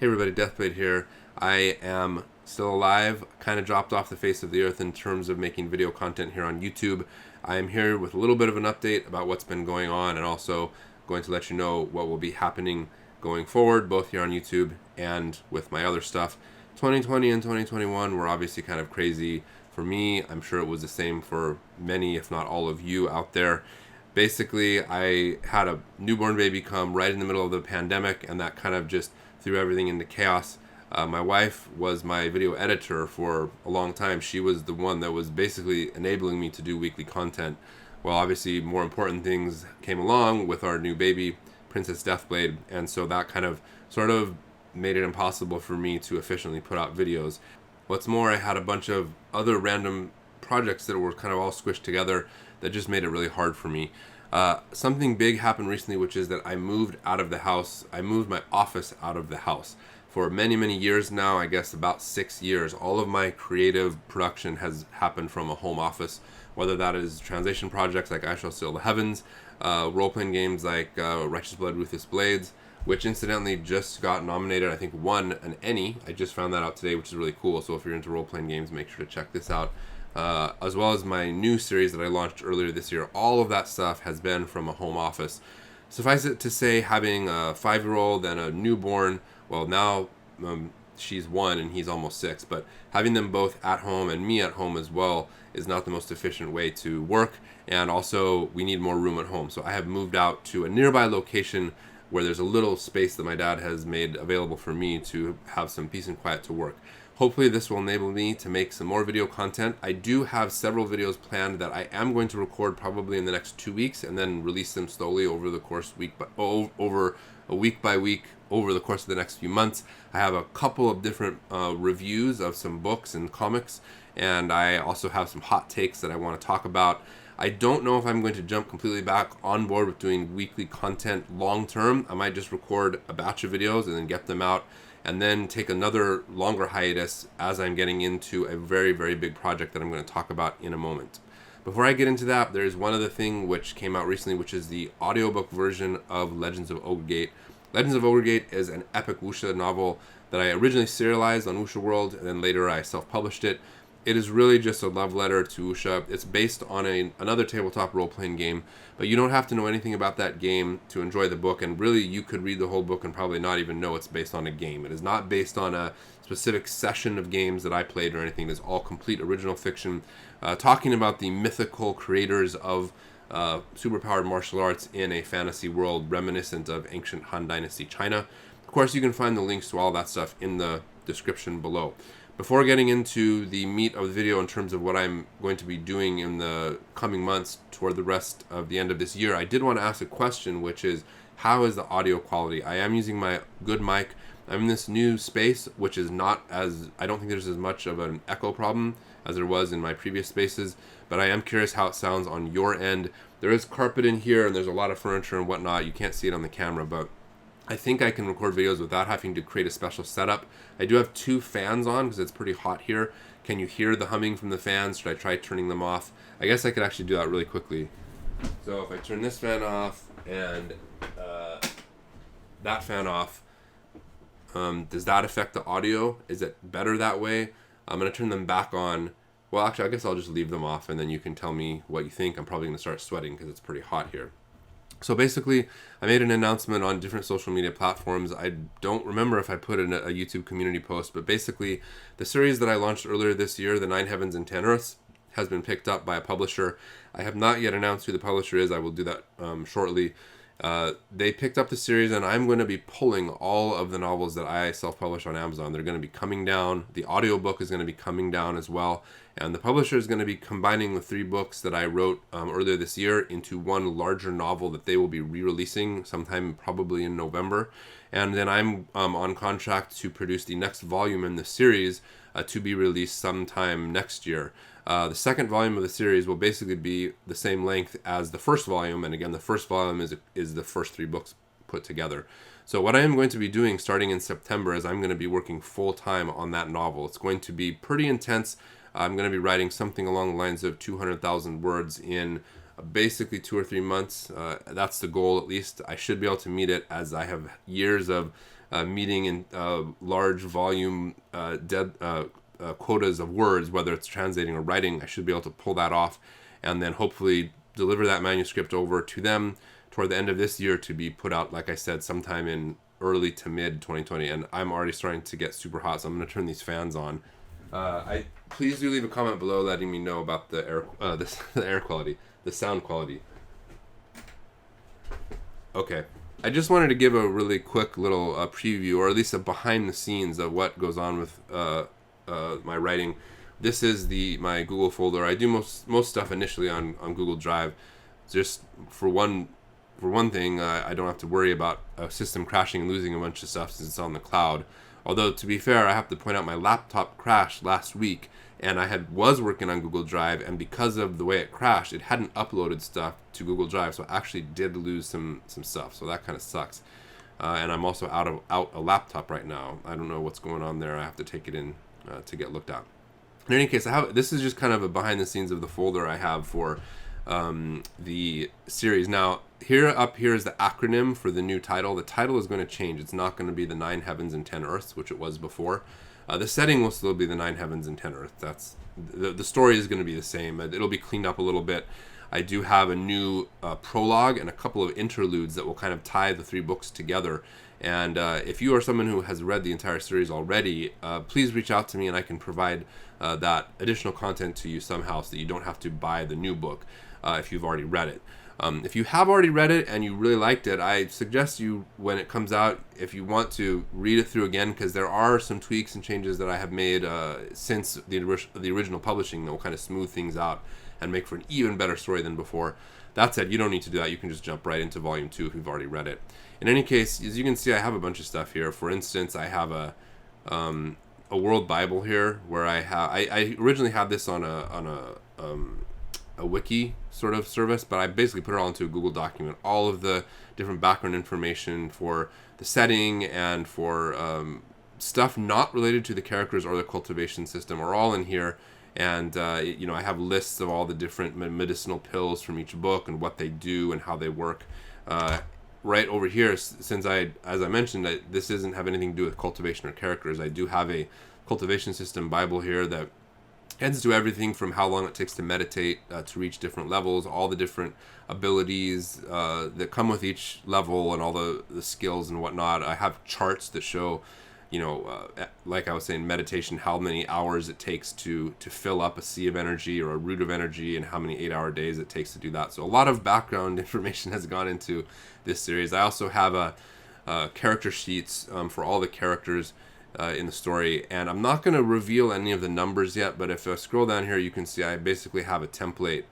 Hey everybody, Deathblade here. I am still alive, kind of dropped off the face of the earth in terms of making video content here on YouTube. I am here with a little bit of an update about what's been going on and also going to let you know what will be happening going forward, both here on YouTube and with my other stuff. 2020 and 2021 were obviously kind of crazy for me. I'm sure it was the same for many, if not all of you out there. Basically, I had a newborn baby come right in the middle of the pandemic, and that kind of just threw everything into chaos. My wife was my video editor for a long time. She was the one that was basically enabling me to do weekly content. Well, obviously, more important things came along with our new baby, Princess Deathblade, and so that kind of sort of made it impossible for me to efficiently put out videos. What's more, I had a bunch of other random projects that were kind of all squished together that just made it really hard for me. Something big happened recently, which is that I moved out of the house. I moved my office out of the house. For many, many years now, I guess about 6 years, all of my creative production has happened from a home office, whether that is translation projects like I Shall Sail the Heavens, role-playing games like Righteous Blood, Ruthless Blades, which incidentally just got nominated, I think won an Emmy. I just found that out today, which is really cool. So if you're into role-playing games, make sure to check this out. As well as my new series that I launched earlier this year. All of that stuff has been from a home office. Suffice it to say, having a 5-year-old and a newborn, well now she's 1 and he's almost 6, but having them both at home and me at home as well is not the most efficient way to work, and also we need more room at home. So I have moved out to a nearby location where there's a little space that my dad has made available for me to have some peace and quiet to work. Hopefully this will enable me to make some more video content. I do have several videos planned that I am going to record probably in the next 2 weeks and then release them slowly over the course over a week by week over the course of the next few months. I have a couple of different reviews of some books and comics, and I also have some hot takes that I want to talk about. I don't know if I'm going to jump completely back on board with doing weekly content long term. I might just record a batch of videos and then get them out, and then take another longer hiatus as I'm getting into a very, very big project that I'm going to talk about in a moment. Before I get into that, there's one other thing which came out recently, which is the audiobook version of Legends of Ogregate. Legends of Ogregate is an epic wuxia novel that I originally serialized on Wuxia World, and then later I self-published it. It is really just a love letter to wuxia. It's based on another tabletop role-playing game, but you don't have to know anything about that game to enjoy the book, and really you could read the whole book and probably not even know it's based on a game. It is not based on a specific session of games that I played or anything. It's all complete original fiction, talking about the mythical creators of superpowered martial arts in a fantasy world reminiscent of ancient Han Dynasty China. Of course, you can find the links to all that stuff in the description below. Before getting into the meat of the video in terms of what I'm going to be doing in the coming months toward the rest of the end of this year, I did want to ask a question, which is, how is the audio quality? I am using my good mic. I'm in this new space, which is not as, I don't think there's as much of an echo problem as there was in my previous spaces, but I am curious how it sounds on your end. There is carpet in here and there's a lot of furniture and whatnot. You can't see it on the camera, but I think I can record videos without having to create a special setup. I do have 2 fans on because it's pretty hot here. Can you hear the humming from the fans? Should I try turning them off? I guess I could actually do that really quickly. So if I turn this fan off and that fan off, does that affect the audio? Is it better that way? I'm going to turn them back on. Well, actually, I guess I'll just leave them off and then you can tell me what you think. I'm probably going to start sweating because it's pretty hot here. So basically, I made an announcement on different social media platforms. I don't remember if I put in a YouTube community post, but basically the series that I launched earlier this year, The 9 Heavens and 10 Earths, has been picked up by a publisher. I have not yet announced who the publisher is. I will do that shortly. They picked up the series, and I'm going to be pulling all of the novels that I self-publish on Amazon. They're going to be coming down. The audiobook is going to be coming down as well. And the publisher is going to be combining the 3 books that I wrote earlier this year into one larger novel that they will be re-releasing sometime probably in November. And then I'm on contract to produce the next volume in the series to be released sometime next year. The second volume of the series will basically be the same length as the first volume, and again, the first volume is the first 3 books put together. So what I am going to be doing starting in September is I'm going to be working full-time on that novel. It's going to be pretty intense. I'm going to be writing something along the lines of 200,000 words in basically 2 or 3 months. That's the goal, at least. I should be able to meet it, as I have years of meeting in large volume quotas of words, whether it's translating or writing. I should be able to pull that off and then hopefully deliver that manuscript over to them toward the end of this year to be put out, like I said, sometime in early to mid 2020. And I'm already starting to get super hot, so I'm going to turn these fans on. Please do leave a comment below letting me know about the air, the air quality, the sound quality. Okay, I just wanted to give a really quick little preview, or at least a behind the scenes of what goes on with my writing. This is my Google folder. I do most stuff initially on Google Drive, just for one thing. I don't have to worry about a system crashing and losing a bunch of stuff since it's on the cloud. Although, to be fair, I have to point out my laptop crashed last week, and I was working on Google Drive, and because of the way it crashed, it hadn't uploaded stuff to Google Drive, so I actually did lose some stuff. So that kind of sucks. And I'm also out a laptop right now. I don't know what's going on there. I have to take it in to get looked at. In any case, this is just kind of a behind the scenes of the folder I have for the series. Now, up here is the acronym for the new title. The title is going to change. It's not going to be the 9 Heavens and 10 Earths, which it was before. The setting will still be the 9 Heavens and 10 Earths. That's the story is going to be the same. It'll be cleaned up a little bit. I do have a new prologue and a couple of interludes that will kind of tie the 3 books together. And if you are someone who has read the entire series already, please reach out to me and I can provide that additional content to you somehow so that you don't have to buy the new book if you've already read it. If you have already read it and you really liked it, I suggest you, when it comes out, if you want to read it through again, because there are some tweaks and changes that I have made since the original publishing that will kind of smooth things out and make for an even better story than before. That said, you don't need to do that. You can just jump right into volume 2 if you've already read it. In any case, as you can see, I have a bunch of stuff here. For instance, I have a World Bible here where I originally had this on a wiki sort of service, but I basically put it all into a Google document. All of the different background information for the setting and for stuff not related to the characters or the cultivation system are all in here. And I have lists of all the different medicinal pills from each book and what they do and how they work. Right over here, since as I mentioned, this doesn't have anything to do with cultivation or characters. I do have a cultivation system Bible here that tends to everything from how long it takes to meditate to reach different levels, all the different abilities that come with each level and all the skills and whatnot. I have charts that show, like I was saying, meditation, how many hours it takes to fill up a sea of energy or a root of energy and how many 8-hour days it takes to do that. So a lot of background information has gone into this series. I also have character sheets for all the characters in the story, and I'm not going to reveal any of the numbers yet, but if I scroll down here, you can see I basically have a template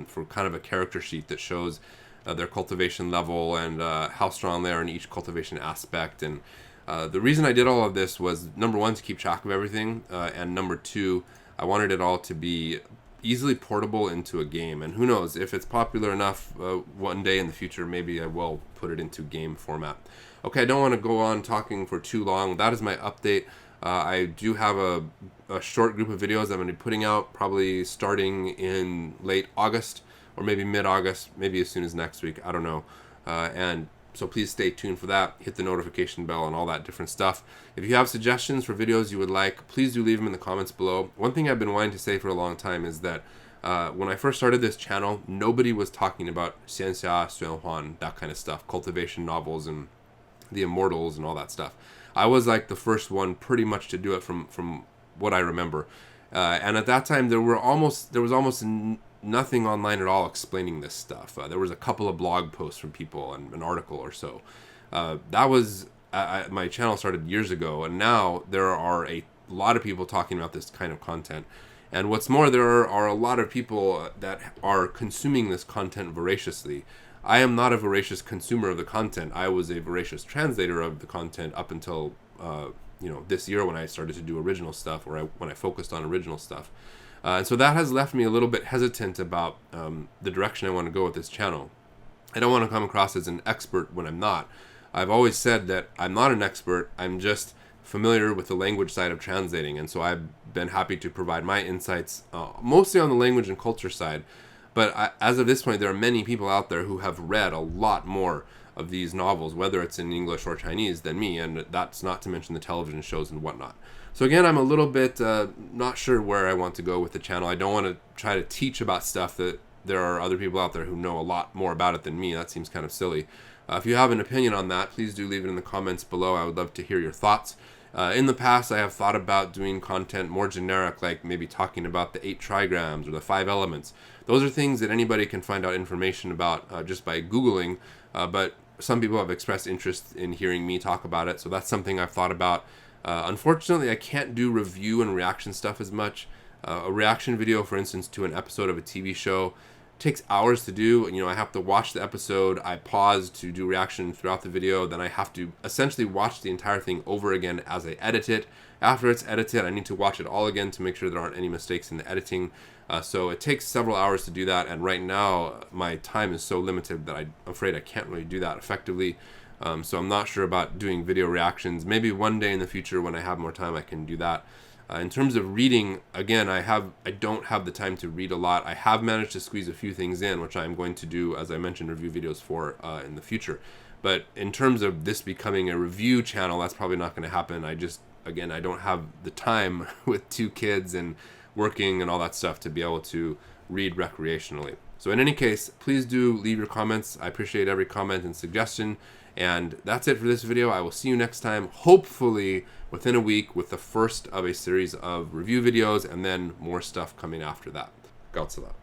for kind of a character sheet that shows their cultivation level and how strong they are in each cultivation aspect. And the reason I did all of this was, number one, to keep track of everything, and number two, I wanted it all to be easily portable into a game. And who knows, if it's popular enough one day in the future, maybe I will put it into game format. Okay, I don't want to go on talking for too long. That is my update. I do have a short group of videos I'm going to be putting out probably starting in late August or maybe mid-August, maybe as soon as next week. I don't know. And so please stay tuned for that. Hit the notification bell and all that different stuff. If you have suggestions for videos you would like, please do leave them in the comments below. One thing I've been wanting to say for a long time is that when I first started this channel, nobody was talking about Xianxia, Xuanhuan, that kind of stuff, cultivation novels and the Immortals and all that stuff. I was like the first one pretty much to do it from what I remember. And at that time, there was almost nothing online at all explaining this stuff. There was a couple of blog posts from people and an article or so. That was my channel started years ago, and now there are a lot of people talking about this kind of content. And what's more, there are a lot of people that are consuming this content voraciously. I am not a voracious consumer of the content. I was a voracious translator of the content up until this year when I started to do original stuff, or when I focused on original stuff. And so that has left me a little bit hesitant about the direction I want to go with this channel. I don't want to come across as an expert when I'm not. I've always said that I'm not an expert. I'm just familiar with the language side of translating, and so I've been happy to provide my insights mostly on the language and culture side. But as of this point, there are many people out there who have read a lot more of these novels, whether it's in English or Chinese, than me, and that's not to mention the television shows and whatnot. So again, I'm a little bit not sure where I want to go with the channel. I don't want to try to teach about stuff that there are other people out there who know a lot more about it than me. That seems kind of silly. If you have an opinion on that, please do leave it in the comments below. I would love to hear your thoughts. In the past, I have thought about doing content more generic, like maybe talking about the 8 trigrams or the 5 elements. Those are things that anybody can find out information about just by Googling, but some people have expressed interest in hearing me talk about it, so that's something I've thought about. Unfortunately, I can't do review and reaction stuff as much. A reaction video, for instance, to an episode of a TV show takes hours to do. You know, I have to watch the episode, I pause to do reaction throughout the video, then I have to essentially watch the entire thing over again as I edit it. After it's edited, I need to watch it all again to make sure there aren't any mistakes in the editing. So it takes several hours to do that, and right now my time is so limited that I'm afraid I can't really do that effectively. So I'm not sure about doing video reactions. Maybe one day in the future when I have more time I can do that. In terms of reading, again, I don't have the time to read a lot. I have managed to squeeze a few things in, which I'm going to do, as I mentioned, review videos for in the future. But in terms of this becoming a review channel, that's probably not going to happen. Again, I don't have the time with 2 kids and working and all that stuff to be able to read recreationally. So in any case, please do leave your comments. I appreciate every comment and suggestion. And that's it for this video. I will see you next time, hopefully within a week, with the first of a series of review videos and then more stuff coming after that. Godsilla.